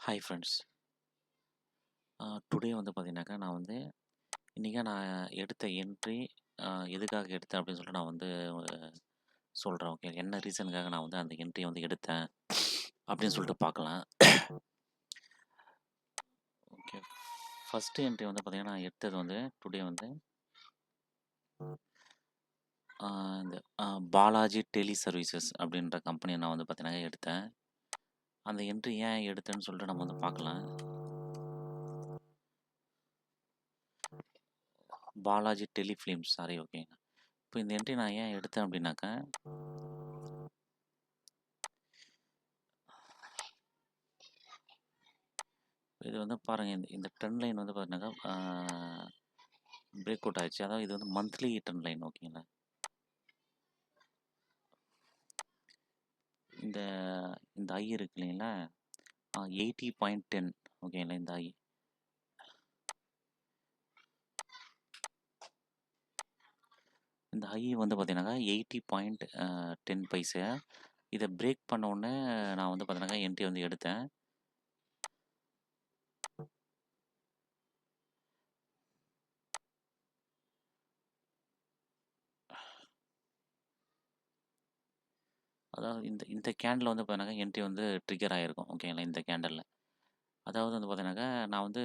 Hi friends. Today வந்து பார்த்தீங்கன்னாக்கா, நான் எடுத்த என்ட்ரி எதுக்காக எடுத்தேன் அப்படின்னு சொல்லிட்டு நான் வந்து சொல்றேன். ஓகே. என்ன ரீசனுக்காக நான் வந்து அந்த என்ட்ரிய வந்து எடுத்தேன் அப்படின்னு சொல்லிட்டு பார்க்கலாம். ஓகே. ஃபர்ஸ்ட்டு என்ட்ரி வந்து பார்த்தீங்கன்னா, நான் எடுத்தது வந்து டுடே வந்து இந்த பாலாஜி டெலி சர்வீசஸ் அப்படின்ற கம்பெனிய நான் வந்து பார்த்தீங்கன்னா எடுத்தேன். அந்த என்ட்ரி ஏன் எடுத்தேன்னு சொல்லிட்டு நம்ம வந்து பார்க்கலாம். பாலாஜி டெலிஃபிலிம்ஸ் சாரி ஓகேங்க. இப்போ இந்த என்ட்ரி நான் ஏன் எடுத்தேன் அப்படின்னாக்கா, இது வந்து பாருங்க இந்த ட்ரெண்ட் லைன் வந்து பார்த்தீங்கன்னாக்கா பிரேக் அவுட் ஆயிடுச்சு. அதாவது இது வந்து மந்த்லி ட்ரெண்ட் லைன் ஓகேங்களா. இந்த இந்த ஐ இருக்கு இல்லைங்களா 80.10 ஓகேங்களா. இந்த ஐ வந்து பார்த்தீங்கன்னாக்கா 80.10 பைசா. இதை பிரேக் பண்ண உடனே நான் வந்து பார்த்தீங்கன்னாக்கா என்ட்ரி வந்து எடுத்தேன். அதாவது இந்த இந்த கேண்டில் வந்து பார்த்தீங்கன்னாக்கா என்ட்ரி வந்து ட்ரிகர் ஆகிருக்கும் ஓகேங்களா. இந்த கேண்டலில் அதாவது வந்து பார்த்தீங்கன்னாக்கா நான் வந்து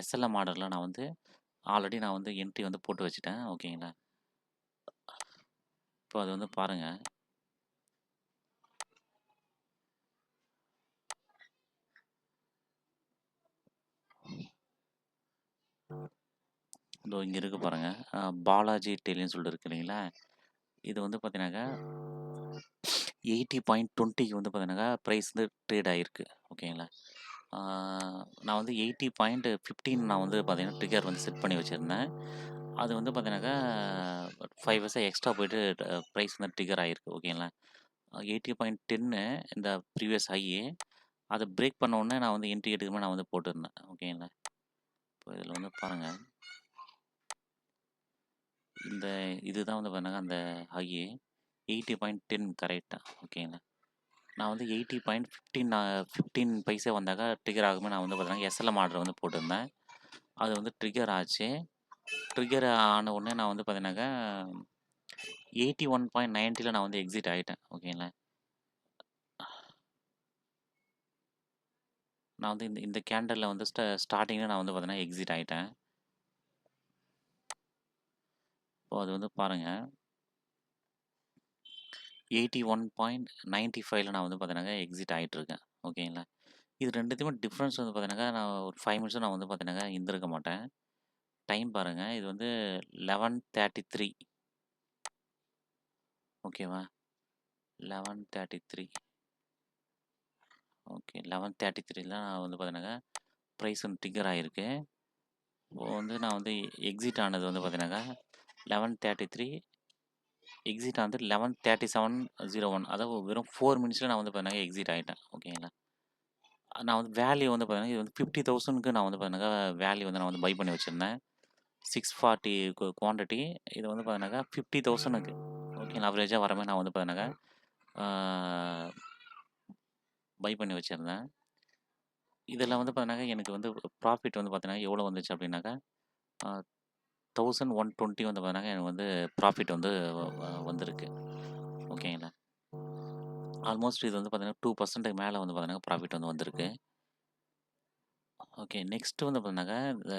எஸ்எல்எம் ஆர்டரில் நான் வந்து ஆல்ரெடி நான் வந்து என்ட்ரி வந்து போட்டு வச்சுட்டேன் ஓகேங்களா. இப்போ அது வந்து பாருங்கள். இதோ இங்கே இருக்கு பாருங்க. பாலாஜி டெலின்னு சொல்லிட்டு இருக்கு இல்லைங்களா. இது வந்து பார்த்தீங்கன்னாக்கா 80.20க்கு வந்து பார்த்தீங்கன்னாக்கா ப்ரைஸ் வந்து ட்ரேட் ஆகிருக்கு ஓகேங்களா. நான் வந்து 80.15 நான் வந்து பார்த்தீங்கன்னா ட்ரிகர் வந்து செட் பண்ணி வச்சுருந்தேன். அது வந்து பார்த்தீங்கன்னாக்கா 5 பைசா எக்ஸ்ட்ரா போயிட்டு ப்ரைஸ் வந்து ட்ரிகர் ஆகிருக்கு ஓகேங்களா. 80.10 இந்த ப்ரீவியஸ் ஹை. அதை பிரேக் பண்ண உடனே நான் வந்து என்ட்ரி எடுக்காமல் நான் வந்து போட்டிருந்தேன் ஓகேங்களா. இப்போ இதில் வந்து பாருங்கள். இந்த இதுதான் வந்து பார்த்தீங்கன்னா அந்த ஹை 80.10 கரெக்டாக ஓகேங்களா. நான் வந்து 80.15 பைசா வந்தாக்கா ட்ரிகர் ஆகுமே நான் வந்து பார்த்தீங்கன்னா எஸ்எல்எம் ஆர்டர் வந்து போட்டிருந்தேன். அது வந்து ட்ரிகர் ஆச்சு. ட்ரிகர் ஆன உடனே நான் வந்து பார்த்தீங்கன்னாக்கா 81.90ல் நான் வந்து எக்ஸிட் ஆகிட்டேன் ஓகேங்களா. நான் வந்து இந்த இந்த கேண்டலில் வந்து ஸ்டார்டிங்கில் நான் வந்து பார்த்தீங்கன்னா எக்ஸிட் ஆகிட்டேன். இப்போ அது வந்து பாருங்கள் 81.95ல் நான் வந்து பார்த்தீங்கன்னாக்கா எக்ஸிட் ஆகிட்டுருக்கேன் ஓகேங்களா. இது ரெண்டுத்தையுமே டிஃப்ரென்ஸ் வந்து பார்த்தீங்கன்னாக்கா நான் ஒரு 5 மினிட்ஸும் நான் வந்து பார்த்தீங்கன்னாக்கா இருந்திருக்க மாட்டேன். டைம் பாருங்கள். இது வந்து 11:33 ஓகேவா. 11:33 ஓகே. 11:33ல நான் வந்து பார்த்தீங்கன்னாக்கா ப்ரைஸ் வந்து ட்ரிகர் ஆகிருக்கு. இப்போ வந்து நான் வந்து எக்ஸிட் ஆனது வந்து பார்த்தீங்கன்னாக்கா 11:33 எக்ஸிட் ஆனது 11:37:01 அதாவது வெறும் 4 மினிட்ஸில் நான் வந்து பார்த்தீங்கன்னா எக்ஸிட் ஆகிட்டேன் ஓகேங்களா. நான் வந்து வேல்யூ வந்து பார்த்தீங்கன்னா இது வந்து 50,000க்கு நான் வந்து பார்த்தீங்கன்னாக்கா வேல்யூ வந்து நான் வந்து பை பண்ணி வச்சுருந்தேன். 640 குவான்டிட்டி. இது வந்து பார்த்தீங்கன்னாக்கா 50,000க்கு ஓகேங்களா. அவரேஜாக வர மாதிரி நான் வந்து பார்த்தீங்கன்னாக்கா பை பண்ணி வச்சுருந்தேன். இதில் வந்து பார்த்தீங்கன்னாக்கா எனக்கு வந்து ப்ராஃபிட் வந்து பார்த்தீங்கன்னா எவ்வளோ வந்துச்சு அப்படின்னாக்கா 1120 வந்து பார்த்தீங்கன்னா எனக்கு வந்து ப்ராஃபிட் வந்து வந்திருக்கு ஓகேங்களா. ஆல்மோஸ்ட் இது வந்து பார்த்தீங்கன்னா 2% மேலே வந்து பார்த்தீங்கன்னா ப்ராஃபிட் வந்து வந்திருக்கு. ஓகே. நெக்ஸ்ட்டு வந்து பார்த்தீங்கன்னாக்கா இந்த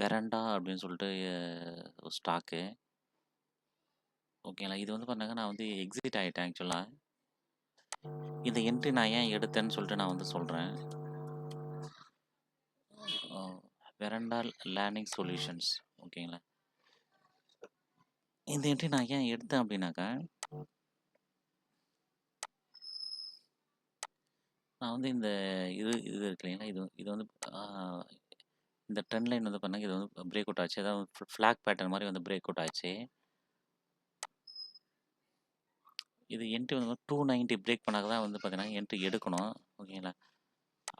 வெரண்டா அப்படின்னு சொல்லிட்டு ஒரு ஸ்டாக்கு ஓகேங்களா. இது வந்து பார்த்தீங்கன்னா நான் வந்து எக்ஸிட் ஆகிட்டேன் ஆக்சுவலாக. இந்த என்ட்ரி நான் ஏன் எடுத்தேன்னு சொல்லிட்டு நான் வந்து சொல்கிறேன். வெரண்டா லேர்னிங் சொல்யூஷன்ஸ் ஓகேங்களா. இந்த என்ட்ரி நான் ஏன் எடுத்தேன் அப்படின்னாக்கா நான் வந்து இந்த இது இது இருக்கு இல்லைங்களா. இது இது வந்து இந்த ட்ரெண்ட் லைன் வந்து பண்ணாங்க. இது வந்து பிரேக் அவுட் ஆச்சு. அதாவது ஃப்ளாக் பேட்டர்ன் மாதிரி வந்து பிரேக் அவுட் ஆச்சு. இது என்ட்ரி வந்து 290 பிரேக் பண்ணாக்க தான் வந்து பார்த்தீங்கன்னா என்ட்ரி எடுக்கணும் ஓகேங்களா.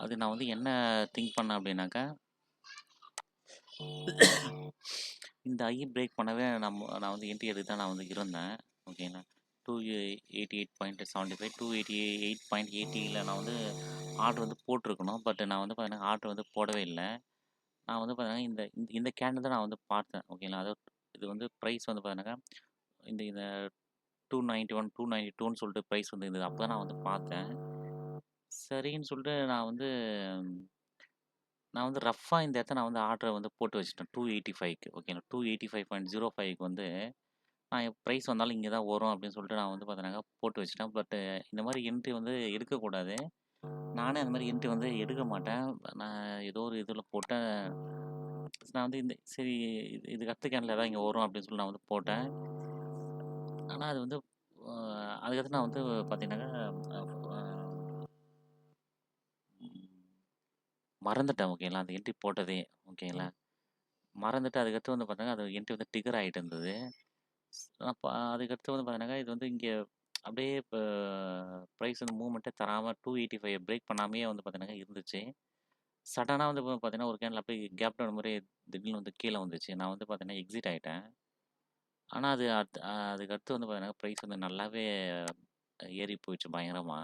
அது நான் வந்து என்ன திங்க் பண்ணேன் அப்படின்னாக்கா இந்த ஐ பிரேக் பண்ணவே நான் வந்து என்ட்ரி எடுத்து தான் நான் வந்து இருந்தேன் ஓகேங்களா. 288.75 288.80ல நான் வந்து ஆர்டர் வந்து போட்டிருக்கணும். பட் நான் வந்து பார்த்தீங்கன்னா ஆர்டர் வந்து போடவே இல்ல. நான் வந்து பார்த்தீங்கன்னா இந்த இந்த இந்த கேண்டில் தான் நான் வந்து பார்த்தேன். ஓகேங்களா. அதாவது இது வந்து பிரைஸ் வந்து பார்த்தீங்கன்னாக்கா இந்த இந்த 291, 292ன்னு சொல்லிட்டு பிரைஸ் வந்து இருந்தது. அப்பதான் நான் வந்து பார்த்தேன். சரின்னு சொல்லிட்டு நான் வந்து ரஃப்பா இந்த இடத்த நான் வந்து ஆர்டர வந்து போட்டு வச்சுட்டேன். 285க்கு ஓகேங்களா. 285.05க்கு வந்து நான் பிரைஸ் வந்தாலும் இங்க தான் வரும் அப்படின்னு சொல்லிட்டு நான் வந்து பார்த்தீங்கன்னாக்கா போட்டு வச்சுட்டேன். பட் இந்த மாரி என்ட்ரி வந்து எடுக்கக்கூடாது. நானே அந்த மாரி என்ட்ரி வந்து எடுக்க மாட்டேன். நான் ஏதோ ஒரு இதில போட்டேன். நான் வந்து இந்த சரி இதுக்கு அடுத்த கேன்ல தான் இங்க வரும் அப்படின்னு சொல்லி நான் வந்து போட்டேன். ஆனா அது வந்து அ அதுக்கடுத்து நான் வந்து பார்த்தீங்கன்னாக்கா அ ம் மறந்துட்டேன் ஓகேங்களா. அந்த என்ட்ரி போட்டதே ஓகேங்களா. மறந்துட்டு அதுக்கடுத்து வந்து பார்த்தீங்கன்னா, அது என்ட்ரி வந்து ட்ரிகர் ஆயிட்டு இருந்தது. அப்ப அதுக்கடுத்து வந்து பார்த்தீங்கன்னாக்கா, இது வந்து இங்க அப்படியே இப்ப பிரைஸ் வந்து மூவ்மெண்ட்டே தராம 285 பிரேக் பண்ணாமயே வந்து பார்த்தீங்கன்னாக்கா இருந்துச்சு. சடனா வந்து பார்த்தீங்கன்னா, ஒரு கேன்ல அப்படியே கேப் டவுன் மாரி திடீர்னு வந்து கீழ வந்துச்சு. நான் வந்து பார்த்தீங்கன்னா, எக்ஸிட் ஆயிட்டேன். ஆனா அது அதுக்கடுத்து வந்து பார்த்தீங்கன்னா, பிரைஸ் வந்து நல்லாவே ஏறி போயிடுச்சு பயங்கரமா.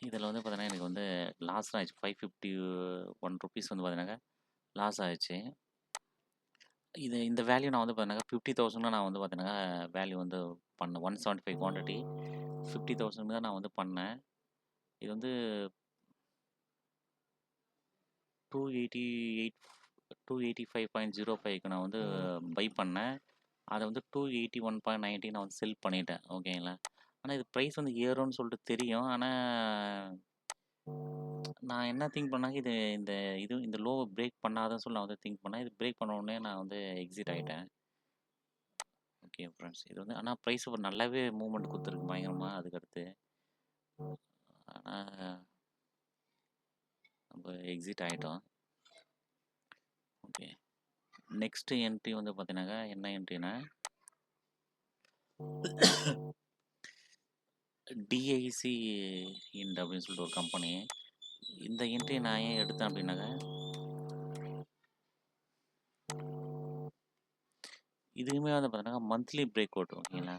இதில வந்து பார்த்தீங்கன்னா, எனக்கு வந்து லாஸ் தான் ஆச்சு. ₹551 வந்து பார்த்தீங்கன்னாக்கா, லாஸ் ஆயிருச்சு. இந்த வேல்யூ நான் வந்து பார்த்தீங்கன்னா 50,000 நான் வந்து பார்த்தீங்கன்னா வேல்யூ வந்து பண்ணேன். 175 குவான்டிட்டி 50,000 தான் நான் வந்து பண்ணேன். இது வந்து 288 285.05க்கு நான் வந்து பை பண்ணேன். அத வந்து 281.90 நான் வந்து செல் பண்ணிட்டேன். ஓகேங்களா. ஆனா இது பிரைஸ் வந்து ஏறும்னு சொல்லிட்டு தெரியும். ஆனா நான் என்ன திங்க் பண்ணேன், இந்த லோவ பிரேக் பண்ணாதுன்னு சொல்லி நான் வந்து திங்க் பண்ணேன். இது பிரேக் பண்ண உடனே நான் வந்து எக்ஸிட் ஆயிட்டேன். Okay friends. இது வந்து ஆனா பிரைஸ் நல்லாவே மூவ்மெண்ட் குடுத்துருக்கு பயங்கரமா அதுக்கடுத்து. ஆனா நம்ம எக்ஸிட் ஆயிட்டோம். ஓகே. நெக்ஸ்ட் என்ட்ரி வந்து பார்த்தீங்கன்னாக்கா, என்ன என்ட்ரினா டிஐசி இண்ட் அப்படின்னு சொல்லிட்டு ஒரு கம்பெனி. இந்த என்ட்ரிய நான் ஏன் எடுத்தேன் அப்படின்னாக்கா, இதுவுமே வந்து பார்த்தீங்கன்னா மந்த்லி பிரேக் அவுட் ஓகேங்களா.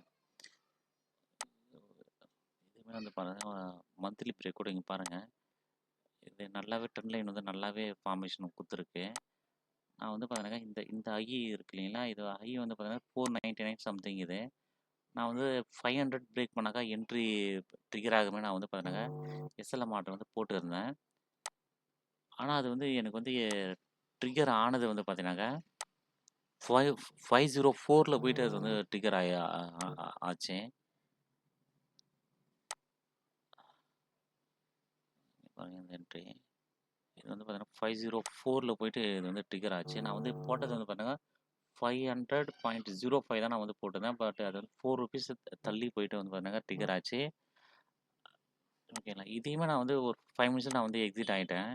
இதுவுமே வந்து பார்த்தீங்கன்னா மந்த்லி பிரேக் அவுட் இங்க பாருங்க. இது நல்லாவே ட்ரெண்ட் லைன் வந்து நல்லாவே ஃபார்மேஷன் குடுத்துருக்கு. நான் வந்து பார்த்தீங்கன்னா இந்த இந்த ஐ இருக்கு இல்லைங்களா, இது ஐ வந்து பார்த்தீங்கன்னா 499 சம்திங் இது. நான் வந்து 500 பிரேக் பண்ணாக்கா என்ட்ரி ட்ரிகர் ஆகுமே நான் வந்து பார்த்தீங்கன்னாக்கா, எஸ்எல்எம் ஆர்டர் வந்து போட்டிருந்தேன். ஆனா அது வந்து எனக்கு வந்து ட்ரிகர் ஆனது வந்து பார்த்தீங்கன்னாக்கா, 504ல போயிட்டு அது வந்து ட்ரிகர் ஆச்சு. பாருங்க இந்த என்ட்ரி. இது வந்து பார்த்தீங்கன்னா 504ல போயிட்டு இது வந்து ட்ரிகர் ஆச்சு. நான் வந்து போட்டது வந்து பார்த்தீங்கன்னா 500.05 தான் நான் வந்து போட்டிருந்தேன். பட் அது வந்து ₹4 தள்ளி போயிட்டு வந்து பார்த்தீங்கன்னா ட்ரிகர் ஆச்சு. ஓகேங்களா. இதையுமே நான் வந்து ஒரு 5 மினிட்ஸ்ல நான் வந்து எக்ஸிட் ஆயிட்டேன்.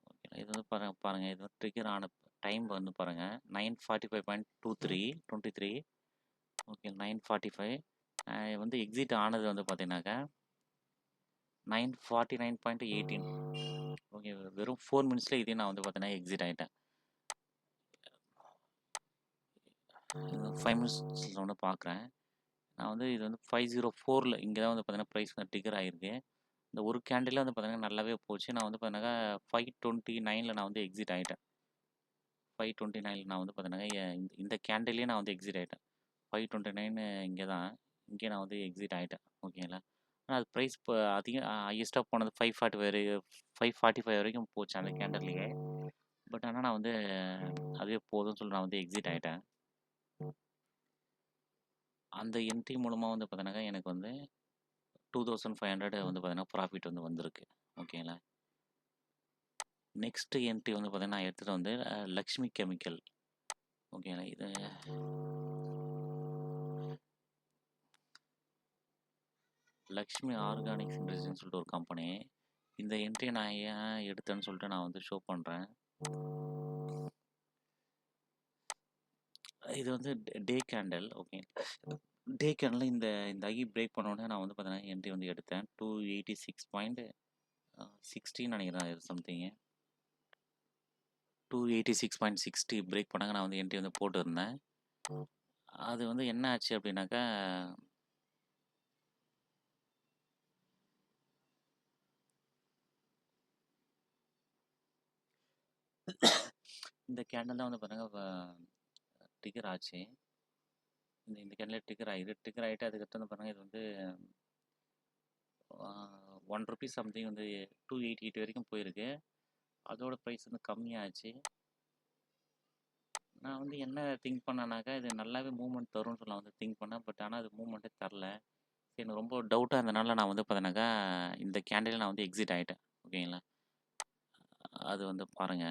ஓகேங்களா. இது வந்து பாருங்க இது வந்து ட்ரிகர் ஆன டைம் வந்து பாருங்க 9:45.23 ஓகே 9:45 வந்து எக்ஸிட் ஆனது வந்து பார்த்தீங்கன்னாக்கா 9:49.18 ஓகே வெறும் 4 மினிட்ஸ்ல இதையும் நான் வந்து பார்த்தீங்கன்னா எக்ஸிட் ஆயிட்டேன். 5 மினிட்ஸ்ல வந்து பார்க்குறேன். நான் வந்து இது வந்து 504ல இங்க தான் வந்து பார்த்தீங்கன்னா பிரைஸ் வந்து ட்ரிகர் ஆயிருக்கு. இந்த ஒரு கேண்டில்ல வந்து பார்த்தீங்கன்னா நல்லாவே போச்சு. நான் வந்து பார்த்தீங்கன்னாக்கா 529ல நான் வந்து எக்ஸிட் ஆயிட்டேன். 529ல நான் வந்து பார்த்தீங்கன்னா இந்த கேண்டில்லயே நான் வந்து எக்ஸிட் ஆயிட்டேன். 529 இங்க தான். இங்கே நான் வந்து எக்ஸிட் ஆயிட்டேன். ஓகேங்களா. ஆனா அது பிரைஸ் இப்போ அதிகம் ஹையஸ்ட்டா போனது 545 வரைக்கும் போச்சு அந்த கேண்டில்லயே. பட் ஆனா நான் வந்து அதுவே போதும்னு சொல்லி நான் வந்து எக்ஸிட் ஆயிட்டேன். அந்த என்ட்ரி மூலமா வந்து பார்த்தீங்கன்னாக்கா எனக்கு வந்து 2500 வந்து பார்த்தீங்கன்னா ப்ராஃபிட் வந்து வந்திருக்கு. ஓகேங்களா. நெக்ஸ்ட் என்ட்ரி வந்து பார்த்தீங்கன்னா நான் எடுத்தது வந்து லக்ஷ்மி கெமிக்கல். ஓகேங்களா. இது லக்ஷ்மி ஆர்கானிக்ஸ் இண்டஸ்ட்ரின்னு சொல்லிட்டு ஒரு கம்பெனி. இந்த என்ட்ரிய நான் ஏன் எடுத்தேன்னு சொல்லிட்டு நான் வந்து ஷோ பண்றேன். இது வந்து டே கேண்டில் ஓகே. டே கேண்டில்ல இந்த இந்த ஐ பிரேக் பண்ண உடனே நான் வந்து பார்த்தீங்கன்னா என்ட்ரி வந்து எடுத்தேன். 286.16 நினைக்கிறேன் சம்திங். 286.60 பிரேக் பண்ணாங்க. நான் வந்து என்ட்ரி வந்து போட்டிருந்தேன். அது வந்து என்ன ஆச்சு அப்படின்னாக்கா, இந்த கேண்டில் தான் வந்து பாருங்க ட்ரிகர் ஆச்சு. இந்த கேண்டில் ட்ரிகர் ஆகிது. ட்ரிகர் ஆகிட்டு அதுக்கடுத்து வந்து பாருங்க இது வந்து ₹1 சம்திங் வந்து 288 வரைக்கும் போயிருக்கு. அதோட ப்ரைஸ் வந்து கம்மியாச்சு. நான் வந்து என்ன திங்க் பண்ணேனாக்கா, இது நல்லாவே மூவ்மெண்ட் தரும்னு சொல்லி நான் வந்து திங்க் பண்ணேன். பட் ஆனால் அது மூவ்மெண்ட்டே தரல. சரி, எனக்கு ரொம்ப டவுட்டாக இருந்தனால நான் வந்து பார்த்தீங்கன்னாக்கா, இந்த கேண்டில் நான் வந்து எக்ஸிட் ஆகிட்டேன். ஓகேங்களா? அது வந்து பாருங்க.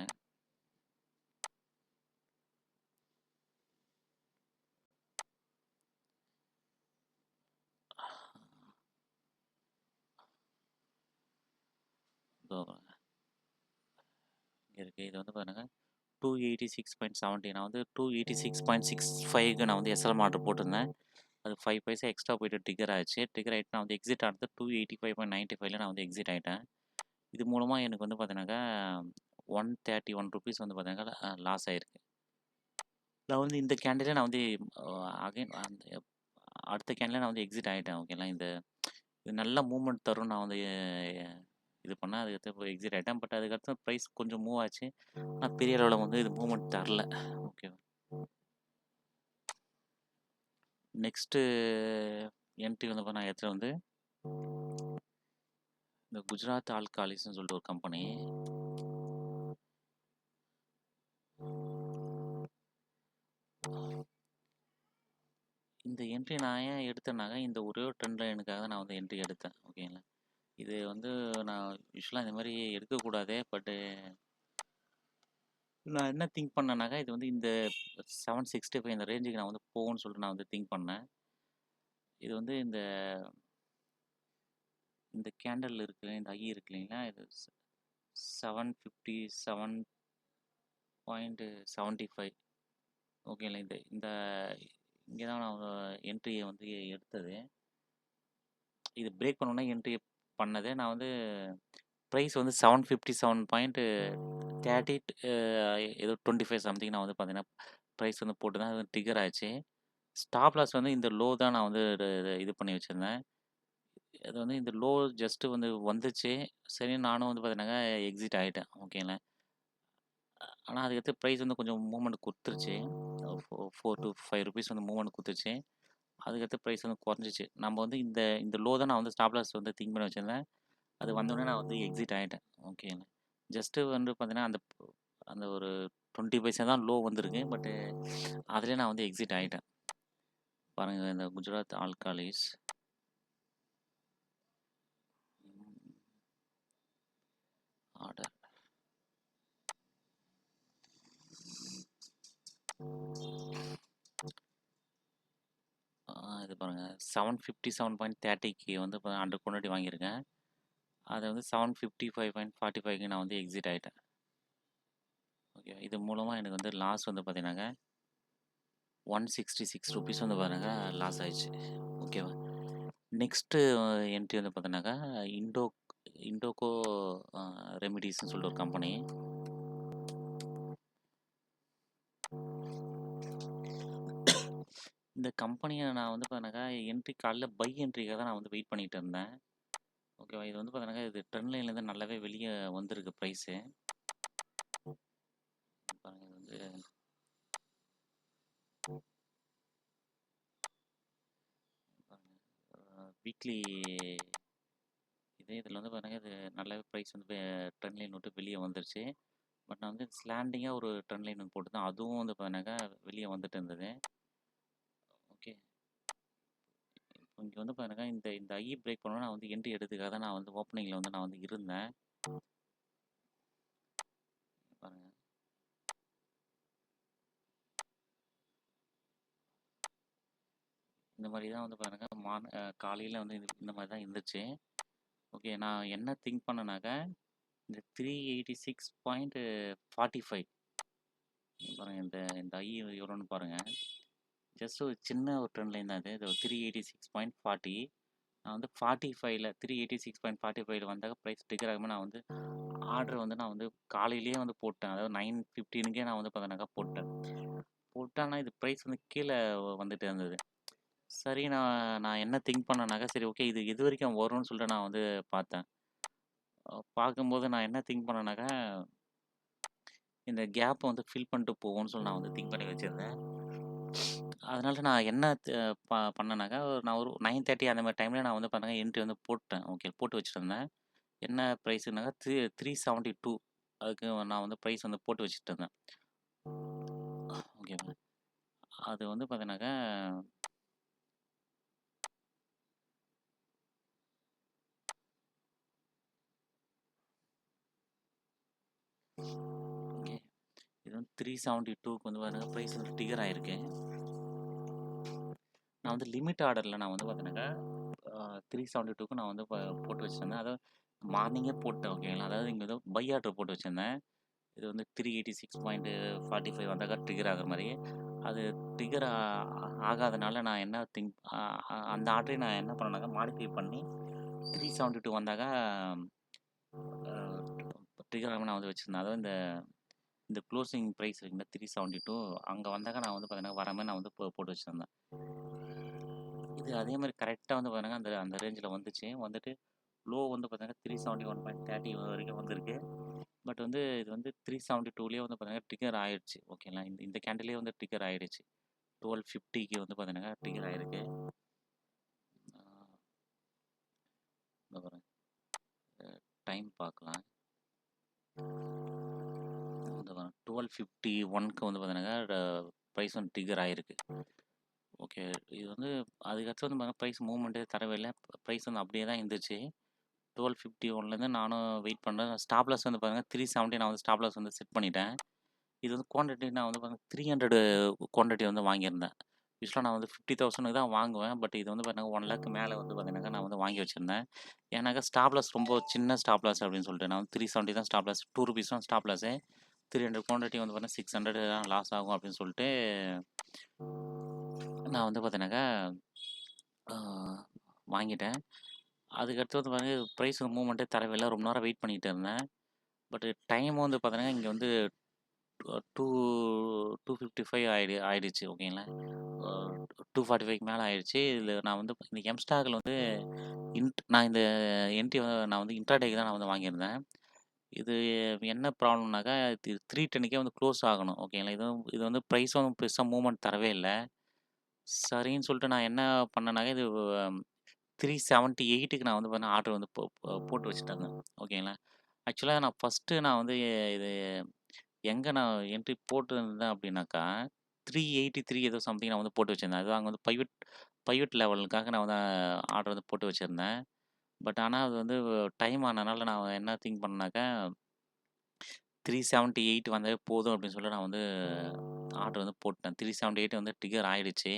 இதோ இருக்கு. இது வந்து பாருங்க 286.70. நான் வந்து 286.65க்கு நான் வந்து எஸ்எல்எம் ஆர்டர் போட்டிருந்தேன். அது 5 பைசா எக்ஸ்ட்ரா போயிட்டு ட்ரிகர் ஆச்சு. ட்ரிகர் ஆகிட்டு நான் வந்து எக்ஸிட் ஆனது 285.95ல நான் வந்து எக்ஸிட் ஆகிட்டேன். இது மூலமாக எனக்கு வந்து பார்த்தீங்கன்னாக்கா ₹131 வந்து பார்த்தீங்கன்னாக்கா லாஸ் ஆயிருக்கு. நான் வந்து இந்த கேண்டிலே நான் வந்து அகைன் அந்த அடுத்த கேண்டில் நான் வந்து எக்ஸிட் ஆகிட்டேன். ஓகேங்களா? இது நல்ல மூவ்மெண்ட் தரும் நான் வந்து இது பண்ணேன். அதுக்கடுத்து போய் எக்ஸிட் ஆகிட்டேன். பட் அதுக்கடுத்து ப்ரைஸ் கொஞ்சம் மூவ் ஆச்சு. ஆனால் பெரிய அளவில் வந்து இது மூவ்மெண்ட் தரல. ஓகேவா? நெக்ஸ்ட்டு என்ட்ரி வந்து பார்த்தா இடத்துல வந்து இந்த குஜராத் ஆல்காலிஸ்ன்னு சொல்லிட்டு ஒரு கம்பெனி. இந்த என்ட்ரி நான் ஏன் எடுத்தேன்னாக்கா, இந்த ஒரே ஒரு ட்ரெண்ட் லைனுக்காக தான் நான் வந்து என்ட்ரி எடுத்தேன். ஓகேங்களா? இது வந்து நான் யூஸ்வலாக இந்த மாதிரி எடுக்கக்கூடாது. பட்டு நான் என்ன திங்க் பண்ணேன்னாக்கா, இது வந்து இந்த 765 இந்த ரேஞ்சுக்கு நான் வந்து போகும்னு சொல்லிட்டு நான் வந்து திங்க் பண்ணேன். இது வந்து இந்த கேண்டில் இருக்கு, இந்த ஐ இருக்கு இல்லைங்களா, இது 757.75. ஓகேங்களா? இந்த இந்த இங்கே தான் நான் என்ட்ரியை வந்து எடுத்தது. இது பிரேக் பண்ணோன்னா என்ட்ரி பண்ணது. நான் வந்து ப்ரைஸ் வந்து 757.30 ஏதோ 25 சம்திங் நான் வந்து பார்த்தீங்கன்னா ப்ரைஸ் வந்து போட்டு தான் அது ட்ரிகர் ஆச்சு. ஸ்டாப் லாஸ் வந்து இந்த லோ தான் நான் வந்து இது பண்ணி வச்சுருந்தேன். அது வந்து இந்த லோ ஜஸ்ட்டு வந்து வந்துச்சு. சரி, நானும் வந்து பார்த்தீங்கன்னாக்கா எக்ஸிட் ஆகிட்டேன். ஓகேங்களா? ஆனால் அதுக்கடுத்து ப்ரைஸ் வந்து கொஞ்சம் மூவ்மெண்ட் குடுத்துருச்சு. 4 to 5 ருபீஸ் வந்து மூவ்மெண்ட் குடுத்துருச்சு. அதுக்கடுத்து ப்ரைஸ் வந்து குறைஞ்சிச்சு. நம்ம வந்து இந்த இந்த லோ தான் நான் வந்து ஸ்டாப் லாஸ் வந்து திங்க் பண்ணி வச்சுருந்தேன். அது வந்தோடனே நான் வந்து எக்ஸிட் ஆகிட்டேன். ஓகேங்களா? ஜஸ்ட்டு வந்து பார்த்தீங்கன்னா, அந்த அந்த ஒரு 20 பைசா தான் லோ வந்திருக்கு. பட்டு அதிலே நான் வந்து எக்ஸிட் ஆகிட்டேன். பாருங்கள், இந்த குஜராத் ஆல்காலிஸ் ஆர்டர். இது பாருங்கள், 757.30க்கு வந்து அண்டர் கொண்டாடி வாங்கியிருக்கேன். அதை வந்து 755.45க்கு நான் வந்து எக்ஸிட் ஆகிட்டேன். ஓகே, இது மூலமாக எனக்கு வந்து லாஸ் வந்து பார்த்தீங்கன்னாக்க 166 ருபீஸ் வந்து பாருங்க லாஸ் ஆயிடுச்சு. ஓகேவா? நெக்ஸ்ட்டு என்ட்ரி வந்து பார்த்தீங்கன்னாக்கா இண்டோகோ ரெமிடிஸ்ன்னு சொல்லிட்டு ஒரு கம்பெனி. இந்த கம்பெனியை நான் வந்து பார்த்தீங்கன்னாக்கா என்ட்ரி காலைல பை என்ட்ரிக்காக தான் நான் வந்து வெயிட் பண்ணிகிட்டு இருந்தேன். ஓகேவா? இது வந்து பார்த்தீங்கன்னாக்கா இது ட்ரெண்ட் லைன்லேருந்து நல்லாவே வெளியே வந்திருக்கு ப்ரைஸு. பாருங்கள், இது வந்து வீக்லி இதில் வந்து பாருங்கள், இது நல்லாவே ப்ரைஸ் வந்து ட்ரெண்ட் லைன் விட்டு வெளியே வந்துருச்சு. பட் நான் வந்து ஸ்லாண்டிங்காக ஒரு ட்ரெண்ட் லைன் போட்டு தான் அதுவும் வந்து பார்த்தீங்கன்னாக்கா வெளியே வந்துட்டு இருந்தது. ஓகே, இப்போ இங்கே வந்து பார்த்தீங்கன்னா இந்த இந்த ஐ பிரேக் பண்ணோன்னா நான் வந்து என்ட்ரி எடுத்துக்காக தான் நான் வந்து ஓப்பனிங்கில் வந்து நான் வந்து இருந்தேன். பாருங்கள், இந்த மாதிரி தான் வந்து பாருங்கள் காலையில் வந்து இந்த மாதிரி தான் இருந்துச்சு. ஓகே, நான் என்ன திங்க் பண்ணேனாக்கா, இந்த 386.45 பாருங்கள், இந்த இந்த ஐ எவ்வளோன்னு பாருங்கள். ஜஸ்ட் ஒரு சின்ன ஒரு ட்ரெண்ட் லைன் தான் இது. 386.40. நான் வந்து 45ல 386.45ல வந்தாக்க ப்ரைஸ் ட்ரிகர் ஆகும்போது நான் வந்து நான் வந்து காலையிலேயே வந்து போட்டேன். அதாவது 9:15க்கே நான் வந்து பார்த்தீங்கன்னாக்கா போட்டேன். ஆனா இது ப்ரைஸ் வந்து கீழ வந்துட்டே இருந்தது. சரி நான் என்ன திங்க் பண்ணேன்னாக்கா, சரி ஓகே இது எதுவரைக்கும் வரும்னு சொல்லிட்டு நான் வந்து பார்த்தேன். பார்க்கும்போது நான் என்ன திங்க் பண்ணேன்னாக்கா, இந்த கேப்ப வந்து ஃபில் பண்ணிட்டு போகும்னு சொல்லி நான் வந்து திங்க் பண்ணி வச்சிருந்தேன். அதனால நான் என்ன பண்ணேன்னாக்கா, நான் ஒரு 9:30 அந்த மாரி டைம்ல நான் வந்து பார்த்தீங்கன்னா, என்ட்ரி வந்து போட்டேன். ஓகே போட்டு வச்சுருந்தேன். என்ன ப்ரைஸுனாக்கா 372 அதுக்கு நான் வந்து ப்ரைஸ் வந்து போட்டு வச்சுட்டுருந்தேன். ஓகேவா. அது வந்து பார்த்தீங்கன்னாக்கா ஓகே. இது வந்து 372க்கு வந்து பார்த்தீங்கன்னா, ப்ரைஸ் வந்து ட்ரிகர் ஆயிருக்கு. நான் வந்து லிமிட் ஆர்டர்ல நான் வந்து பார்த்தீங்கன்னாக்கா, 372க்கு நான் வந்து போட்டு வச்சிருந்தேன். அதாவது மார்னிங்கே போட்டேன் ஓகேங்களா. அதாவது இங்க ஏதோ பை ஆர்டர் போட்டு வச்சிருந்தேன். இது வந்து 386.45 வந்தாக்கா ட்ரிகர் ஆகுற மாரி. அது ட்ரிகர் ஆகாதனால நான் என்ன திங்க் அ அ அந்த ஆர்டரே நான் என்ன பண்ணேன்னாக்கா, மாடிஃபை பண்ணி 372 வந்தாக்கா அ ட்ரிகர் ஆகாம நான் வந்து வச்சிருந்தேன். அதாவது இந்த இந்த க்ளோசிங் பிரைஸ் இருக்குல்ல 372 அங்க வந்தாக்கா நான் வந்து பார்த்தீங்கன்னா, வர மாரி நான் வந்து போட்டு வச்சிருந்தேன். இது அதே மாரி கரெக்ட்டா வந்து பார்த்தீங்கன்னா, அந்த அந்த ரேஞ்சில வந்துச்சு. வந்துட்டு லோ வந்து பார்த்தீங்கன்னா, 371.30 வரைக்கும் வந்திருக்கு. பட் வந்து இது வந்து 372லயே வந்து பார்த்தீங்கன்னா, ட்ரிகர் ஆயிடுச்சு. ஓகேங்களா. இந்த இந்த கேண்டில்லயே வந்து ட்ரிகர் ஆயிடுச்சு. 12:50க்கு வந்து பார்த்தீங்கன்னா, ட்ரிகர் ஆயிருக்கு. ஆ இதோ பாருங்க. டைம் பார்க்கலாம். இதோ பாருங்க 12:51க்கு வந்து பார்த்தீங்கன்னாக்கா, பிரைஸ் வந்து ட்ரிகர் ஆயிருக்கு. ஓகே. இது வந்து அதுக்கடுத்து வந்து பார்த்தீங்கன்னா, பிரைஸ் மூவ்மெண்ட்டே தரவே இல்ல. பிரைஸ் வந்து அப்படியே தான் இருந்துச்சு. 12:51லேருந்து நானும் வெயிட் பண்றேன். ஸ்டாப் லாஸ் வந்து பாருங்க 370 நான் வந்து ஸ்டாப் லாஸ் வந்து செட் பண்ணிட்டேன். இது வந்து குவான்டிட்டி நான் வந்து பாருங்க 300 குவான்டிட்டி வந்து வாங்கியிருந்தேன். யூசுவலா நான் வந்து 50,000க்கு தான் வாங்குவேன். பட் இது வந்து பார்த்தீங்கன்னா 1,00,000 மேல வந்து பார்த்தீங்கன்னாக்கா, நான் வந்து வாங்கி வச்சிருந்தேன். ஏன்னாக்கா ஸ்டாப் லாஸ் ரொம்ப சின்ன ஸ்டாப் லாஸ் அப்படின்னு சொல்லிட்டு நான் வந்து 370 தான் ஸ்டாப் லாஸ். ₹2 தான் ஸ்டாப் லாஸு. 300 குவான்டிட்டி வந்து பார்த்தீங்கன்னா 600 தான் லாஸ் ஆகும் அப்படின்னு சொல்லிட்டு, நான் வந்து பார்த்தீங்கன்னாக்கா, ஆ வாங்கிட்டேன். அதுக்கடுத்து வந்து பாருங்க பிரைஸ் மூவ்மெண்ட்டே தரவே இல்ல. ரொம்ப நேரம் வெயிட் பண்ணிட்டு இருந்தேன். பட் டைம் வந்து பார்த்தீங்கன்னா, இங்க வந்து 2 2:55 ஆயிடுச்சு ஓகேங்களா. 2:45க்கு மேல ஆயிடுச்சு. இதில நான் வந்து இந்த எம்ஸ்டாக்ல வந்து நான் இந்த என்ட்ரி நான் வந்து இன்ட்ராடேக்கு தான் நான் வந்து வாங்கியிருந்தேன். இது என்ன ப்ராப்ளம்னாக்கா, இது 3:10க்கே வந்து க்ளோஸ் ஆகணும். ஓகேங்களா. இது வந்து பிரைஸும் பெருசா மூவ்மெண்ட் தரவே இல்ல. சரின்னு சொல்லிட்டு நான் என்ன பண்ணேன்னாக்க, இது 378க்கு நான் வந்து பார்த்தீங்கன்னா, ஆர்டர் வந்து போட்டு வச்சுட்டேங்க. ஓகேங்களா. ஆக்சுவலா நான் வந்து இது எங்க நான் என்ட்ரி போட்டிருந்தேன் அப்படின்னாக்கா, 383 ஏதோ சம்திங் நான் வந்து போட்டு வச்சிருந்தேன். அது அங்க வந்து பைவட் பைவட் லெவலுக்காக நான் வந்து ஆர்டர் வந்து போட்டு வச்சிருந்தேன். பட் ஆனா அது வந்து டைம் ஆனனால நான் என்ன திங்க் பண்ணேன்னாக்கா, 378 வந்தாவே போதும் அப்படின்னு சொல்லி நான் வந்து ஆர்டர் வந்து போட்டேன். 378 வந்து ட்ரிகர் ஆயிடுச்சு.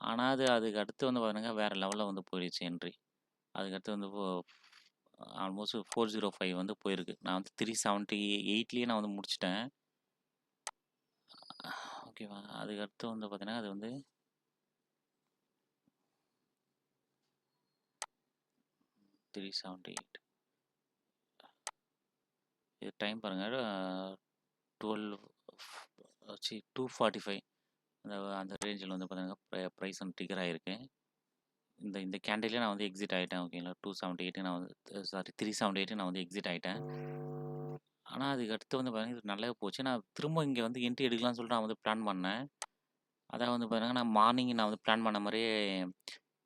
ஆனா அதுக்கு அடுத்து வந்து பார்த்தீங்கன்னா, வேற லெவல்ல வந்து போயிடுச்சு என்ட்ரி. அதுக்கடுத்து வந்து ஆல்மோஸ்ட் 405 வந்து போயிருக்கு. நான் வந்து 378லயே நான் வந்து முடிச்சுட்டேன். ஓகேவா. அதுக்கடுத்து வந்து பார்த்தீங்கன்னா, அது வந்து 378 இது டைம் பாருங்க. 12 2:45 அந்த அந்த ரேஞ்சில வந்து பார்த்தீங்கன்னா, பிரைஸ் வந்து ட்ரிகர் ஆயிருக்கு. இந்த இந்த கேண்டில்லே நான் வந்து எக்ஸிட் ஆயிட்டேன். ஓகேங்களா. 278 நான் வந்து சாரி 378 நான் வந்து எக்ஸிட் ஆயிட்டேன். ஆனா அதுக்கு அடுத்து வந்து பார்த்தீங்கன்னா, இது நல்லாவே போச்சு. நான் திரும்ப இங்க வந்து என்ட்ரி எடுக்கலாம்னு சொல்லிட்டு நான் வந்து பிளான் பண்ணேன். அதான் வந்து பார்த்தீங்கன்னா, நான் மார்னிங் நான் வந்து பிளான் பண்ண மாரியே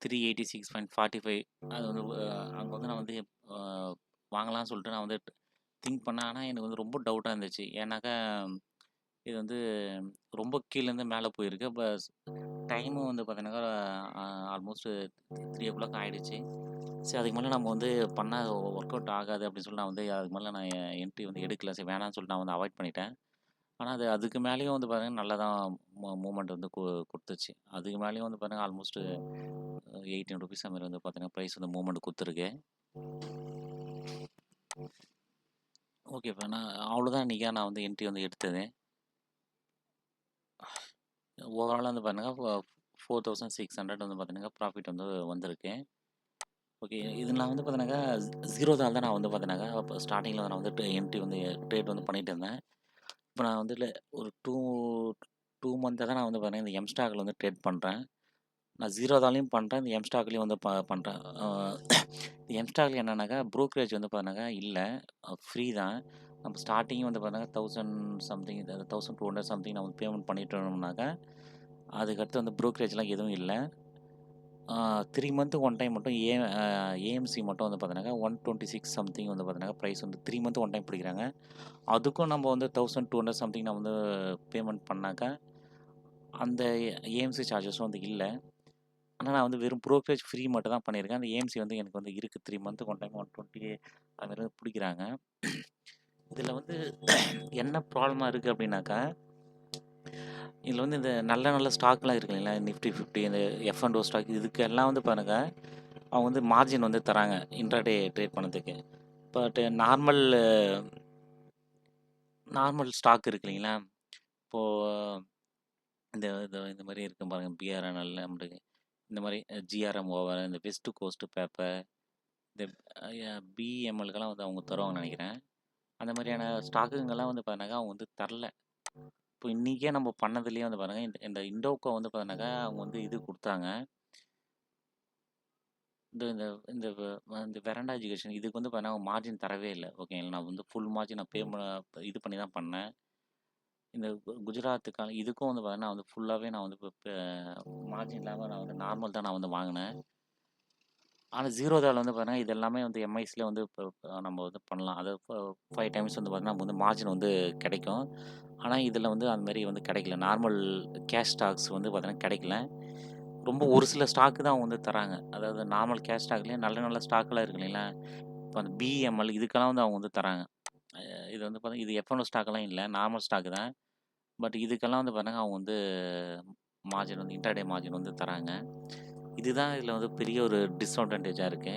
386.45 அது வந்து அங்க வந்து நான் வந்து அ வாங்கலாம்னு சொல்லிட்டு நான் வந்து திங்க் பண்ணேன். ஆனா எனக்கு வந்து ரொம்ப டவுட்டா இருந்துச்சு. ஏன்னாக்கா, இது வந்து ரொம்ப கீழேருந்து மேல போயிருக்கு. டைமும் வந்து பார்த்தீங்கன்னாக்கா, ஆல்மோஸ்ட் 3:00 ஆயிடுச்சு. சரி அதுக்கு மேல நம்ம வந்து பண்ணா ஒர்க் அவுட் ஆகாது அப்படின்னு சொல்லி நான் வந்து அதுக்கு மேல நான் என்ட்ரி வந்து எடுக்கல. சரி வேணான்னு சொல்லிட்டு நான் வந்து அவாய்ட் பண்ணிட்டேன். ஆனா அதுக்கு மேலேயும் வந்து பார்த்தீங்கன்னா, நல்லா தான் மூவ்மெண்ட் வந்து குடுத்துச்சு. அதுக்கு மேலேயும் வந்து பார்த்தீங்கன்னா, ஆல்மோஸ்ட் ₹18 அது மாரி வந்து பார்த்தீங்கன்னா, பிரைஸ் வந்து மூவ்மெண்ட் குடுத்துருக்கு. ஓகே. இப்ப நான் அவ்வளோதான் இன்னைக்கு நான் வந்து என்ட்ரி வந்து எடுத்தது. ஓவராலா வந்து பார்த்தீங்கன்னா, 4600 வந்து பார்த்தீங்கன்னா, ப்ராஃபிட் வந்து வந்திருக்கு. ஓகே. இது நான் வந்து பார்த்தீங்கன்னாக்கா, 0 தான் நான் வந்து பார்த்தீங்கன்னாக்கா, அப்ப ஸ்டார்ட்டிங்கில நான் வந்து என்ட்ரி வந்து ட்ரேட் வந்து பண்ணிட்டு இருந்தேன். இப்ப நான் வந்து ஒரு 2 மந்த்தா தான் நான் வந்து பார்த்தீங்கன்னா, இந்த எம்-ஸ்டாக்ல வந்து ட்ரேட் பண்றேன். நான் 0 பண்றேன். இந்த எம்-ஸ்டாக்லயும் வந்து பண்றேன். எம்-ஸ்டாக்ல என்னன்னாக்கா, ப்ரோக்கரேஜ் வந்து பார்த்தீங்கன்னாக்கா இல்ல. ஃப்ரீ தான். நம்ம ஸ்டார்ட்டிங் வந்து பார்த்தீங்கன்னா, 1000 சம்திங் 1200 சம்திங் நம்ம பேமெண்ட் பண்ணிட்டோம்னாக்கா, அதுக்கடுத்து வந்து ப்ரோக்கரேஜ்லாம் எதுவும் இல்ல. 3 மந்த்துக்கு ஒன் டைம் மட்டும் ஏஎம்சி மட்டும் வந்து பார்த்தீங்கன்னாக்கா, 126 சம்திங் வந்து பார்த்தீங்கன்னா, பிரைஸ் வந்து 3 மந்த் ஒன் டைம் பிடிக்கிறாங்க. அதுக்கும் நம்ம வந்து 1200 சம்திங் நான் வந்து பேமெண்ட் பண்ணாக்கா, அந்த ஏஎம்சி சார்ஜஸும் வந்து இல்ல. ஆனா நான் வந்து வெறும் ப்ரோக்கரேஜ் ஃப்ரீ மட்டும் தான் பண்ணியிருக்கேன். அந்த ஏஎம்சி வந்து எனக்கு வந்து இருக்கு. 3 மந்த்துக்கு ஒன் டைம் 120 அது மாரி பிடிக்கிறாங்க. இதில வந்து என்ன ப்ராப்ளமா இருக்கு அப்டின்னாக்கா, இதில வந்து இந்த நல்ல நல்ல ஸ்டாக்லாம் இருக்கு இல்லைங்களா? நிஃப்டி 50 இந்த எஃப்&ஓ ஸ்டாக் இதுக்கெல்லாம் வந்து பாருங்க, அவங்க வந்து மார்ஜின் வந்து தராங்க. இன்ட்ராடே ட்ரேட் பண்ணதுக்கு. பட் நார்மல் ஸ்டாக் இருக்கு இல்லைங்களா? இப்போ இந்த இந்த இந்த மாரி இருக்கும் பாருங்க. பிஆர்என்எல் நம்மளுக்கு இந்த மாரி ஜிஆர்எம் ஓவர், இந்த வெஸ்ட் கோஸ்ட் பேப்பர், இந்த பிஎம்எல்க்கெல்லாம் வந்து அவங்க தருவாங்கன்னு நெனைக்கிறேன். அந்த மாரியான ஸ்டாக்குங்கலாம் வந்து பார்த்தீங்கன்னாக்கா, அவங்க வந்து தரல. இப்போ இன்னைக்கே நம்ம பண்ணதுலயே வந்து பாருங்க, இந்த இந்த இண்டோகோ வந்து பார்த்தீங்கன்னாக்கா, அவங்க வந்து இது குடுத்தாங்க. இந்த இந்த இந்த இந்த வெராண்டா எஜுகேஷன் இதுக்கு வந்து பார்த்தீங்கன்னா, மார்ஜின் தரவே இல்ல. ஓகேங்களா. நான் வந்து ஃபுல் மார்ஜின் நான் இது பண்ணி தான் பண்ணேன். இந்த குஜராத்துக்கான இதுக்கும் வந்து பார்த்தீங்கன்னா, வந்து ஃபுல்லாவே நான் வந்து இப்ப மார்ஜின் இல்லாம நான் வந்து நார்மல் தான் நான் வந்து வாங்குனேன். ஆனா ஜீரோதால வந்து பார்த்தீங்கன்னா, இது எல்லாமே வந்து எம்ஐஸ்ல வந்து இப்ப நம்ம வந்து பண்ணலாம். அதாவது 5 டைம்ஸ் வந்து பார்த்தீங்கன்னா, நமக்கு வந்து மார்ஜின் வந்து கிடைக்கும். ஆனா இதில வந்து அந்த மாரி வந்து கிடைக்கல. நார்மல் கேஷ் ஸ்டாக்ஸ் வந்து பார்த்தீங்கன்னா கிடைக்கல. ரொம்ப ஒரு சில ஸ்டாக் தான் அவங்க வந்து தராங்க. அதாவது நார்மல் கேஷ் ஸ்டாக்லயே நல்ல நல்ல ஸ்டாக்லாம் இருக்கு இல்லைங்களா? இப்ப அந்த பிஎம்எல் இதுக்கெல்லாம் வந்து அவங்க வந்து தராங்க. இது வந்து பார்த்தீங்கன்னா, இது எஃப்&ஓ ஸ்டாக்லாம் இல்ல. நார்மல் ஸ்டாக் தான். பட் இதுக்கெல்லாம் வந்து பார்த்தீங்கன்னா, அவங்க வந்து மார்ஜின் வந்து இன்ட்ராடே மார்ஜின் வந்து தராங்க. இதுதான் இதில வந்து பெரிய ஒரு டிஸ்அட்வான்டேஜா இருக்கு.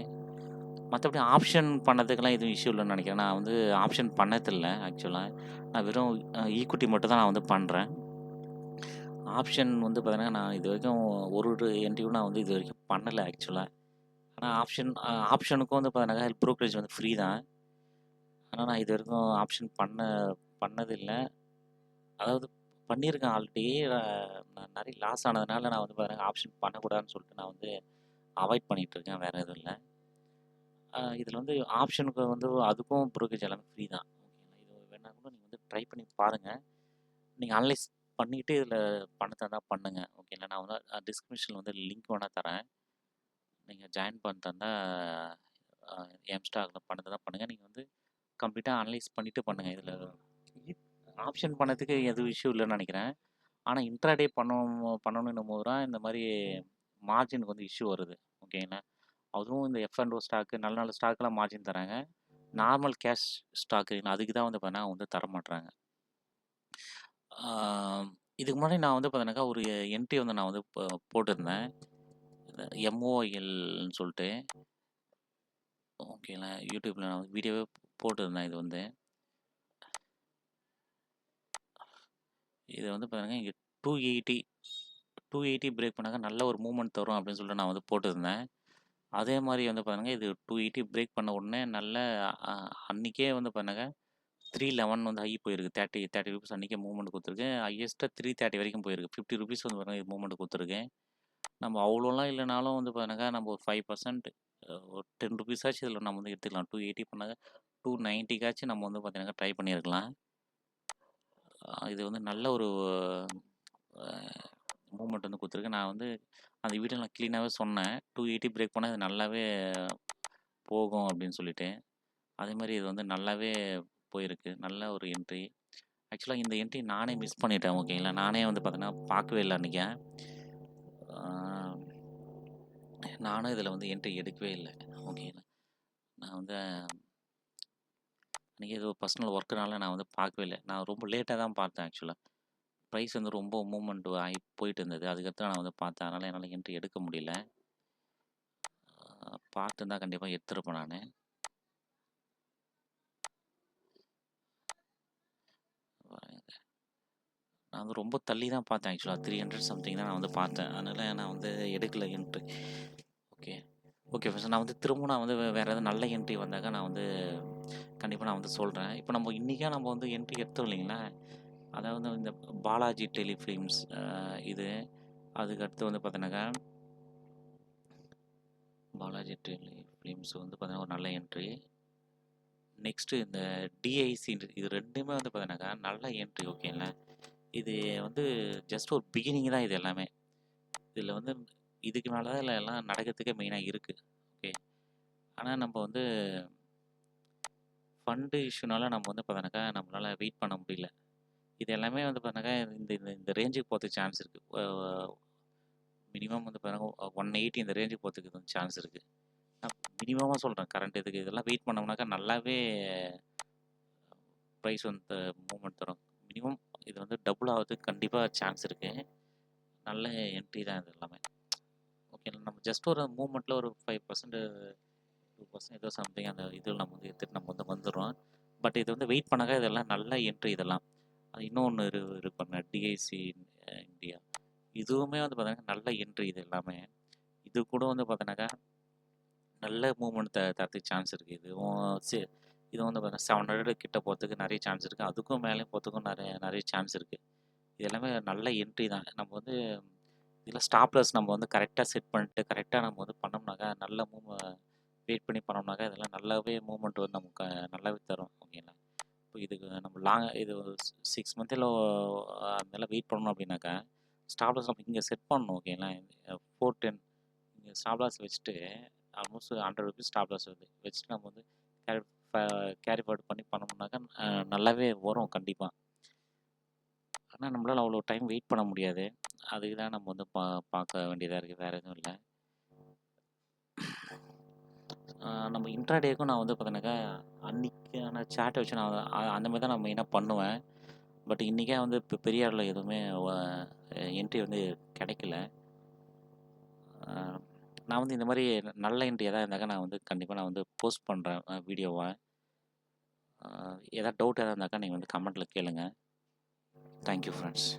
மத்தபடி ஆப்ஷன் பண்ணதுக்கெல்லாம் எதுவும் இஷ்யூ இல்லன்னு நெனைக்கிறேன். நான் வந்து ஆப்ஷன் பண்ணதில்ல ஆக்சுவலா. நான் வெறும் ஈக்விட்டி மட்டும் தான் நான் வந்து பண்றேன். ஆப்ஷன் வந்து பார்த்தீங்கன்னா, நான் இதுவரைக்கும் ஒரு என்ட்ரி கூட நான் வந்து இதுவரைக்கும் பண்ணல ஆக்சுவலா. ஆனா ஆப்ஷனுக்கும் வந்து பார்த்தீங்கன்னாக்கா, ப்ரோக்கரேஜ் வந்து ஃப்ரீ தான். ஆனா நான் இதுவரைக்கும் ஆப்ஷன் பண்ணதில்ல. அதாவது பண்ணியிருக்கேன் ஆல்ரெடி. நான் நெறைய லாஸ் ஆனதுனால நான் வந்து பாருங்க ஆப்ஷன் பண்ணக்கூடாதுன்னு சொல்லிட்டு நான் வந்து அவாய்ட் பண்ணிட்டு இருக்கேன். வேற எதுவும் இல்ல. இதில வந்து ஆப்ஷனுக்கு வந்து அதுக்கும் ப்ரோக்கரேஜ் எல்லாமே ஃப்ரீ தான். ஓகேங்களா. இது வேணா கூட நீங்க வந்து ட்ரை பண்ணி பாருங்க. நீங்க அனலைஸ் பண்ணிட்டு இதில பணத்த இருந்தா பண்ணுங்க. ஓகேங்களா. நான் வந்து டிஸ்கிரிப்ஷன்ல வந்து லிங்க் வேணா தரேன். நீங்க ஜாயின் பண்ணிட்டு அ எம்ஸ்டாக்ல பண்ணதுனா பண்ணுங்க. நீங்க வந்து கம்ப்ளீட்டா அனலைஸ் பண்ணிட்டு பண்ணுங்க. இதில ஆப்ஷன் பண்ணதுக்கு எதுவும் இஷ்யூ இல்லன்னு நெனைக்கிறேன். ஆனா இன்ட்ராடே பண்ணணும்ன்னும் போது தான் இந்த மாரி மார்ஜினுக்கு வந்து இஷ்யூ வருது. ஓகேங்களா. அதுவும் இந்த எஃப்&ஓ ஸ்டாக் நல்ல நல்ல ஸ்டாக்லாம் மார்ஜின் தராங்க. நார்மல் கேஷ் ஸ்டாக் அதுக்கு தான் வந்து பார்த்தீங்கன்னா, அவங்க வந்து தரமாட்றாங்க. ஆ இதுக்கு முன்னாடி நான் வந்து பார்த்தீங்கன்னாக்கா, ஒரு என்ட்ரி வந்து நான் வந்து போட்டிருந்தேன். எம்ஓஎல்ன்னு சொல்ட்டு. ஓகேங்களா. யூடியூப்ல நான் வீடியோவே போட்டிருந்தேன் இது வந்து. இது வந்து பார்த்தீங்கன்னா, இங்க 280 280 பிரேக் பண்ணாக்கா நல்ல ஒரு மூவ்மெண்ட் தரும் அப்படின்னு சொல்லிட்டு நான் வந்து போட்டிருந்தேன். அதே மாரி வந்து பார்த்தீங்கன்னா, இது 280 பிரேக் பண்ண உடனே நல்ல அ அன்னைக்கே வந்து பார்த்தீங்கன்னாக்கா 311 வந்து ஹை போயிருக்கு. 30 ரூபீஸ் அன்னைக்கே மூவ்மெண்ட் குடுத்துருக்கு. ஹையஸ்ட்டா 330 வரைக்கும் போயிருக்கு. 50 ரூபீஸ் வந்து பாருங்க மூவ்மெண்ட் குடுத்துருக்கு. நம்ம அவ்வளோலாம் இல்லனாலும் வந்து பாருங்க நம்ம ஒரு 5% ஒரு 10 ரூபீஸாச்சும் இதில நம்ம வந்து எடுத்துக்கலாம். 280 பண்ணாங்க 290க்காச்சும் நம்ம வந்து பார்த்தீங்கன்னா ட்ரை பண்ணியிருக்கலாம். இது வந்து நல்ல ஒரு அ மூவ்மெண்ட் வந்து குடுத்துருக்கு. நான் வந்து அந்த வீடியோல நான் கிளீனாவே சொன்னேன். 280 பிரேக் பண்ணா இது நல்லாவே போகும் அப்படின்னு சொல்லிட்டு. அதேமாரி இது வந்து நல்லாவே போயிருக்கு. நல்ல ஒரு என்ட்ரி. ஆக்சுவலா இந்த என்ட்ரி நானே மிஸ் பண்ணிட்டேன். ஓகேங்களா. நானே வந்து பார்த்தீங்கன்னா, பார்க்கவே இல்ல அன்னைக்கு. ஆ நானும் இதில வந்து என்ட்ரி எடுக்கவே இல்ல. ஓகேங்களா. நான் வந்து அன்னைக்கு ஏதோ பர்சனல் ஒர்க்குனால நான் வந்து பார்க்கவே இல்ல. நான் ரொம்ப லேட்டா தான் பார்த்தேன் ஆக்சுவலா. பிரைஸ் வந்து ரொம்ப மூவ்மெண்ட் ஆகி போயிட்டு இருந்தது. அதுக்கடுத்து நான் வந்து பார்த்தேன். அதனால என்னால என்ட்ரி எடுக்க முடியல. பார்த்துருந்தா கண்டிப்பா எடுத்திருப்பேன் நானு. நான் வந்து ரொம்ப தள்ளி தான் பார்த்தேன் ஆக்சுவலா. 300 சம்திங் தான் நான் வந்து பார்த்தேன். அதனால நான் வந்து எடுக்கல என்ட்ரி. ஓகே. Okay friends. நான் வந்து திரும்பவும் நான் வந்து வேற ஏதாவது நல்ல என்ட்ரி வந்தாக்கா நான் வந்து கண்டிப்பா நான் வந்து சொல்றேன். இப்ப நம்ம இன்னைக்கா நம்ம வந்து என்ட்ரி எடுத்தோம் இல்லைங்களா? அதாவது இந்த பாலாஜி டெலிஃபிலிம்ஸ் இது. அதுக்கு அடுத்து வந்து பார்த்தீங்கன்னாக்கா, பாலாஜி டெலிஃபிலிம்ஸ் வந்து பார்த்தீங்கன்னா ஒரு நல்ல என்ட்ரி. நெக்ஸ்ட்டு இந்த டிஐசி இது 2மே வந்து பார்த்தீங்கன்னாக்கா, நல்ல என்ட்ரி ஓகேங்களா? இது வந்து ஜஸ்ட் ஒரு பிகினிங் தான் இது எல்லாமே. இதில வந்து இதுக்கு மேல தான் இதுல எல்லாம் நடக்கிறதுக்கே மெயினா இருக்கு. ஓகே. ஆனா நம்ம வந்து ஃபண்ட் இஷ்யூனால நம்ம வந்து பார்த்தீங்கன்னாக்கா, நம்மளால வெயிட் பண்ண முடியல. இது எல்லாமே வந்து பார்த்தீங்கன்னாக்கா, இந்த இந்த இந்த ரேஞ்சுக்கு போறதுக்கு சான்ஸ் இருக்கு. மினிமம் வந்து பார்த்தீங்கன்னா 180 இந்த ரேஞ்சுக்கு போறதுக்கு வந்து சான்ஸ் இருக்கு. நான் மினிமமா சொல்றேன். கரண்ட் இதுக்கு இதெல்லாம் வெயிட் பண்ணோம்னாக்கா நல்லாவே பிரைஸ் வந்து மூவ்மெண்ட் தரும். மினிமம் இது வந்து டபுள் ஆவறதுக்கு கண்டிப்பா சான்ஸ் இருக்கு. நல்ல என்ட்ரி தான் இது எல்லாமே. ஓகே. நம்ம ஜஸ்ட் ஒரு மூவ்மெண்ட்ல ஒரு 5% 2% ஏதோ சம்திங் அந்த இதில நம்ம வந்து எடுத்துட்டு நம்ம வந்து வந்துர்றோம். பட் இது வந்து வெயிட் பண்ணாக்கா இதெல்லாம் நல்ல என்ட்ரி இதெல்லாம். இன்னொன்னு இருக்கு பாருங்க டிஐசி இந்தியா. இதுவுமே வந்து பார்த்தீங்கன்னா, நல்ல என்ட்ரி இது எல்லாமே. இது கூட வந்து பார்த்தீங்கன்னாக்கா, நல்ல மூவ்மெண்ட் தரதுக்கு சான்ஸ் இருக்கு. இது வந்து பார்த்தீங்கன்னா 700 கிட்ட போறதுக்கு நெறைய சான்ஸ் இருக்கு. அதுக்கும் மேலயும் போறதுக்கும் நெறைய நெறைய சான்ஸ் இருக்கு. இது எல்லாமே நல்ல என்ட்ரி தான். நம்ம வந்து இதில ஸ்டாப் லாஸ் நம்ம வந்து கரெக்ட்டா செட் பண்ணிட்டு, கரெக்ட்டா நம்ம வந்து பண்ணோம்னாக்கா, நல்ல வெயிட் பண்ணி பண்ணோம்னாக்கா, இதெல்லாம் நல்லாவே மூவ்மெண்ட் வந்து நமக்கு நல்லாவே தரும். ஓகேங்களா? இப்போ இதுக்கு நம்ம இது 6 மந்த் இல்ல அதுமாரிலாம் வெயிட் பண்ணணும் அப்படின்னாக்கா, ஸ்டாப் லாஸ் நம்ம இங்க செட் பண்ணணும். ஓகேங்களா? 410 இங்க ஸ்டாப் லாஸ் வச்சுட்டு, ஆல்மோஸ்ட் ₹100 ஸ்டாப் லாஸ் வருது. வச்சுட்டு நம்ம வந்து கேரி ஃப கேரி ஃபார்வர்ட் பண்ணி பண்ணோம்னாக்கா, நல்லாவே வரும் கண்டிப்பா. ஆனா நம்மளால அவ்வளோ டைம் வெயிட் பண்ண முடியாது. அதுக்கு தான் நம்ம வந்து பார்க்க வேண்டியதா இருக்கு. வேற எதுவும் இல்ல. நம்ம இன்ட்ராடேக்கும் நான் வந்து பார்த்தீங்கன்னாக்கா, அன்னைக்கான சார்ட்ட வச்சு நான் அந்த மாரி தான் நான் மெயினா பண்ணுவேன். பட் இன்னைக்கே வந்து பெரிய அளவுல எதுவுமே என்ட்ரி வந்து கிடைக்கல. அ நான் வந்து இந்த மாரி நல்ல என்ட்ரி எதா இருந்தாக்கா நான் வந்து கண்டிப்பா நான் வந்து போஸ்ட் பண்றேன் வீடியோவ. எதாவது டவுட் எதா இருந்தாக்கா நீங்க வந்து கமெண்ட்ல கேளுங்க. Thank you friends.